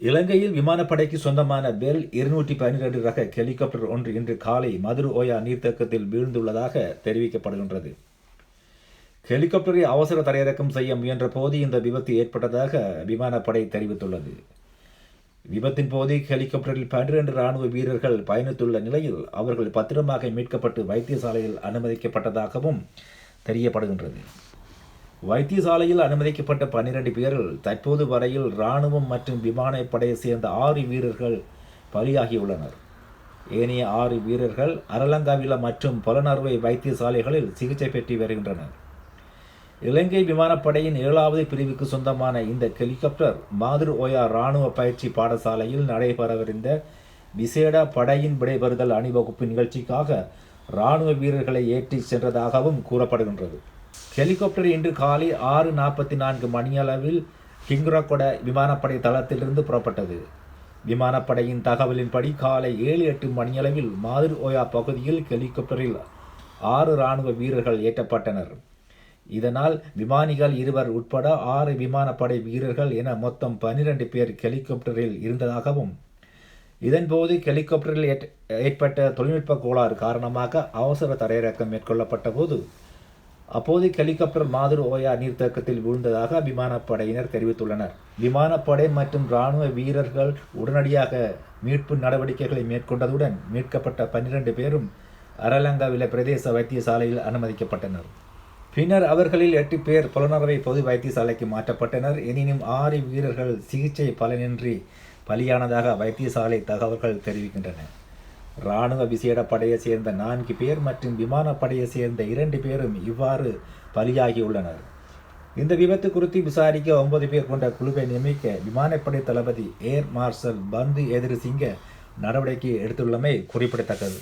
இலங்கையில் விமானப்படைக்கு சொந்தமான பெல் 212 ரக ஹெலிகாப்டர் ஒன்று இன்று காலை மதுரு ஓயா நீர்த்தேக்கத்தில் வீழ்ந்துள்ளதாக தெரிவிக்கப்படுகின்றது. ஹெலிகாப்டரை அவசர தரையிறக்கம் செய்ய முயன்ற போது இந்த விபத்து ஏற்பட்டதாக விமானப்படை தெரிவித்துள்ளது. விபத்தின் போது ஹெலிகாப்டரில் 12 இராணுவ வீரர்கள் பயணித்துள்ள நிலையில் அவர்கள் பத்திரமாக மீட்கப்பட்டு வைத்தியசாலையில் அனுமதிக்கப்பட்டதாகவும் தெரியப்படுகின்றது. வைத்தியசாலையில் அனுமதிக்கப்பட்ட 12 பேரில் தற்போது வரையில் இராணுவம் மற்றும் விமானப்படையை சேர்ந்த 6 வீரர்கள் பலியாகியுள்ளனர். ஏனைய 6 வீரர்கள் அரலங்காவில மற்றும் புலனறுவை வைத்தியசாலைகளில் சிகிச்சை பெற்று வருகின்றனர். இலங்கை விமானப்படையின் 7வது பிரிவுக்கு சொந்தமான இந்த ஹெலிகாப்டர் மதுரு ஓயா இராணுவ பயிற்சி பாடசாலையில் நடைபெறவிருந்த விசேட படையின் விடைபெறுதல் அணிவகுப்பு நிகழ்ச்சிக்காக இராணுவ வீரர்களை ஏற்றிச் சென்றதாகவும் கூறப்படுகின்றது. ஹெலிகாப்டர் இன்று காலை 6:44 மணியளவில் கிங்ரகொட விமானப்படை தளத்திலிருந்து புறப்பட்டது. விமானப்படையின் தகவலின்படி காலை 7-8 மணியளவில் மதுரு ஓயா பகுதியில் ஹெலிகாப்டரில் 6 இராணுவ வீரர்கள் ஏற்றப்பட்டனர். இதனால் விமானிகள் 2 உட்பட 6 விமானப்படை வீரர்கள் என மொத்தம் 12 பேர் ஹெலிகாப்டரில் இருந்ததாகவும், இதன்போது ஹெலிகாப்டரில் ஏற்பட்ட தொழில்நுட்ப கோளாறு காரணமாக அவசர தரையிறக்கம் மேற்கொள்ளப்பட்ட போது அப்போது ஹெலிகாப்டர் மதுரு ஓயா நீர்த்தேக்கத்தில் வீழ்ந்ததாக விமானப்படையினர் தெரிவித்துள்ளனர். விமானப்படை மற்றும் இராணுவ வீரர்கள் உடனடியாக மீட்பு நடவடிக்கைகளை மேற்கொண்டதுடன் மீட்கப்பட்ட 12 பேரும் அரலங்காவில பிரதேச வைத்தியசாலையில் அனுமதிக்கப்பட்டனர். பின்னர் அவர்களில் 8 பேர் புலனறுவை பொது வைத்தியசாலைக்கு மாற்றப்பட்டனர். எனினும் 6 வீரர்கள் சிகிச்சை பலனின்றி பலியானதாக வைத்தியசாலை தகவல்கள் தெரிவிக்கின்றன. இராணுவ விசேட படையை சேர்ந்த 4 பேர் மற்றும் விமானப்படையை சேர்ந்த 2 பேரும் இவ்வாறு பலியாகியுள்ளனர். இந்த விபத்து குறித்து விசாரிக்க 9 பேர் கொண்ட குழுவை நியமிக்க விமானப்படை தளபதி ஏர் மார்ஷல் பந்து எதிரிசிங்க நடவடிக்கை எடுத்துள்ளமை குறிப்பிடத்தக்கது.